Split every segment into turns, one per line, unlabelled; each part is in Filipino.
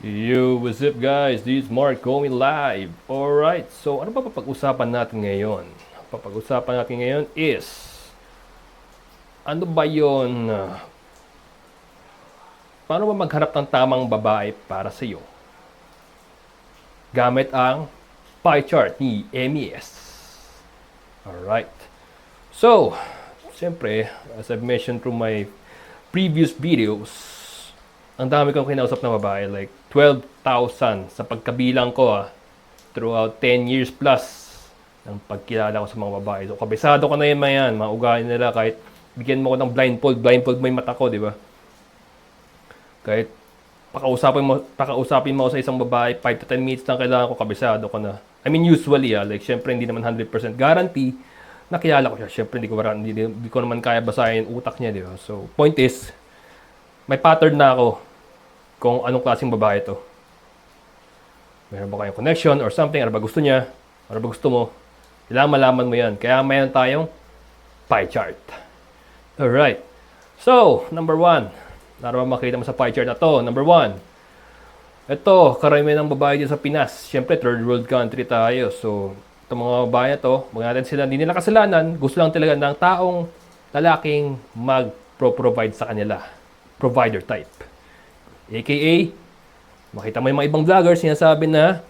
Yo, what's up guys? This is Mark going live. Alright, so ano ba papag-usapan natin ngayon? Papag-usapan natin ngayon is ano ba yon? Paano ba maghanap ng tamang babae para sa iyo? Gamit ang pie chart ni MES. Alright. So, siyempre, as I've mentioned through my previous videos, ang dami kong kinausap na babae, like 12,000 sa pagkabilang ko throughout 10 years plus ng pagkilala ko sa mga babae. So, kabisado ko na yan, mga ugali nila, kahit bigyan mo ko ng blindfold mo yung mata ko, di ba? Kahit pakausapin mo sa isang babae, 5 to 10 minutes lang kailangan ko, kabisado ko na. I mean, usually, like, syempre, hindi naman 100% guarantee, nakilala ko siya. Syempre, hindi ko naman kaya basahin yung utak niya, di ba? So, point is, may pattern na ako kung anong klaseng babae to. Meron ba kayong connection or something? Ano ba gusto niya? Ano ba gusto mo? Kailangan malaman mo yan. Kaya mayroon tayong pie chart. Alright. So, number 1. Para makita mo sa pie chart na to. Number 1. Ito, karamihan ng babae dyan sa Pinas. Siyempre, third world country tayo. So, itong mga babae na to, mga natin sila, hindi nila kasalanan. Gusto lang talaga ng taong lalaking mag-provide sa kanila. Provider type. AKA, makita mo yung mga ibang vloggers, sinasabi na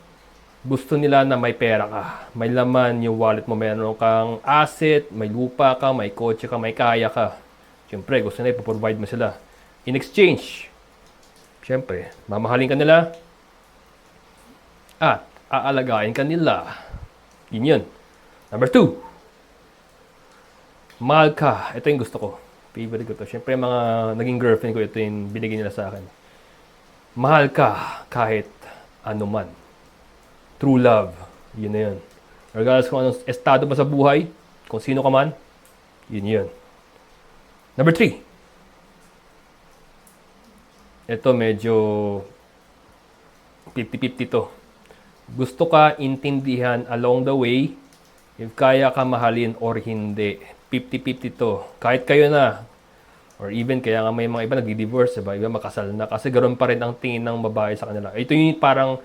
gusto nila na may pera ka. May laman yung wallet mo, meron kang asset, may lupa ka, may kotse ka, may kaya ka. Siyempre, gusto nila ipoprovide mo sila. In exchange, siyempre, mamahalin ka nila at aalagaan ka nila. Yun. Number 2, mahal ka. Ito yung gusto ko. Favorite ko to. Siyempre, mga naging girlfriend ko, ito yung binigay nila sa akin. Mahal ka kahit ano man. True love. Yun na yun. Regardless kung anong estado mo sa buhay, kung sino ka man, yun. Number 3. Ito medyo 50-50 to. Gusto ka intindihan along the way if kaya ka mahalin or hindi. 50-50 to. Kahit kayo na, or even kaya nga may mga iba nagdi-divorce, diba? Iba makasal na kasi ganoon pa rin ang tingin ng babae sa kanila. Ito yung parang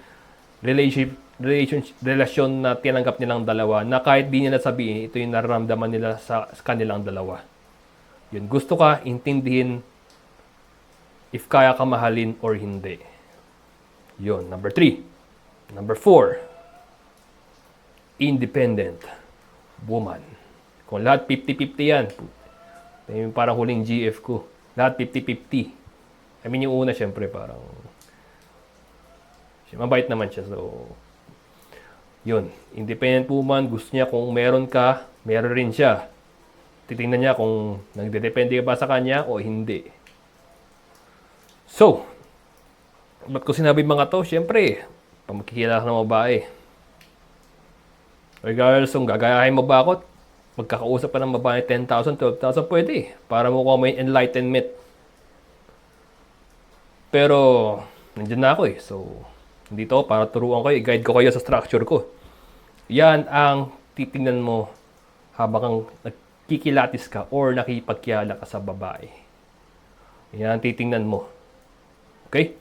relasyon na tinanggap nilang dalawa na kahit di nila sabihin, ito yung nararamdaman nila sa kanilang dalawa. Yun, gusto ka intindihin if kaya ka mahalin or hindi. Yun, number 3. Number 4, independent woman. Kung lahat 50-50 yan, yung parang huling GF ko, lahat 50-50. I mean, yung una, syempre, parang mabait naman siya. So, yun. Independent woman, gusto niya kung meron ka, meron rin siya. Titingnan niya kung nagdedepende ka ba sa kanya o hindi. So, ba't ko sinabi mga to? Syempre, pamagkikilala ng babae. Regardless kung gagayahin mo ba ako, magkakausap ka ng babae 10,000, 12,000, pwede. Para mo ko may enlightenment. Pero, nandiyan na ako eh. So, dito para turuan kayo, i-guide ko kayo sa structure ko. Yan ang titingnan mo habang kang nagkikilatis ka or nakipagkilala ka sa babae. Yan ang titingnan mo. Okay?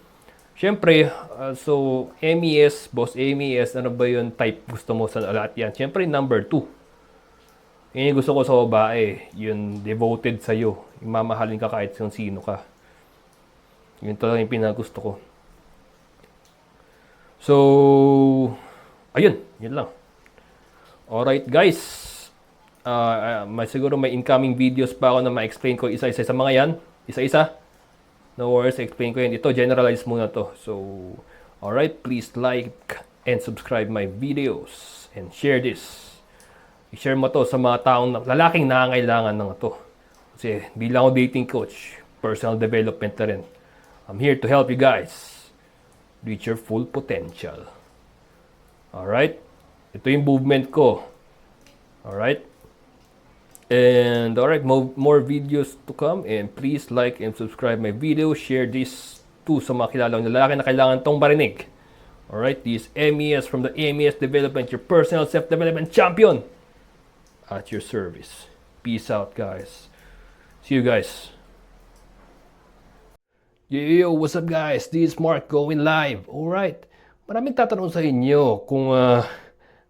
Siyempre, so MES, boss MES, ano ba yung type gusto mo sa lahat yan? Siyempre, number 2. Yan yung gusto ko sa babae, yung devoted sa'yo. Yung mamahalin ka kahit kung sino ka. Yun talaga yung pinagusto ko. So, ayun, yun lang. Alright guys, siguro may incoming videos pa ako na ma-explain ko isa-isa sa mga yan. Isa-isa. No worries, explain ko yan. Ito, generalize muna to. So, alright, please like and subscribe my videos and share this. I-share mo to sa mga taong lalaking nangangailangan ng to. Kasi bilang ako dating coach, personal development na rin. I'm here to help you guys reach your full potential. Alright? Ito yung movement ko. Alright? And alright, more videos to come. And please like and subscribe my video. Share this to sa mga kilalang lalaki na kailangan tong marinig. Alright? This is MES from the MES Development, your personal self-development champion. At your service. Peace out, guys. See you guys. Yo, what's up guys? This is Mark going live. Alright. Maraming tatanong sa inyo kung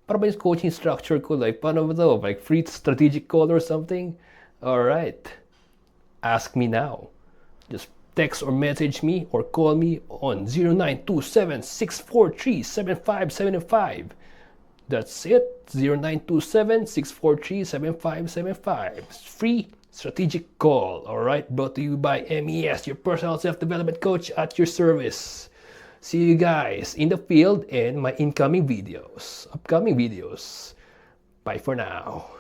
para ba yung coaching structure ko? Like, paano ba to? Like, free strategic call or something? Alright. Ask me now. Just text or message me or call me on 0927-643-7575. That's it. 0927-643-7575. Free strategic call. Alright, brought to you by MES, your personal self-development coach at your service. See you guys in the field and my upcoming videos. Bye for now.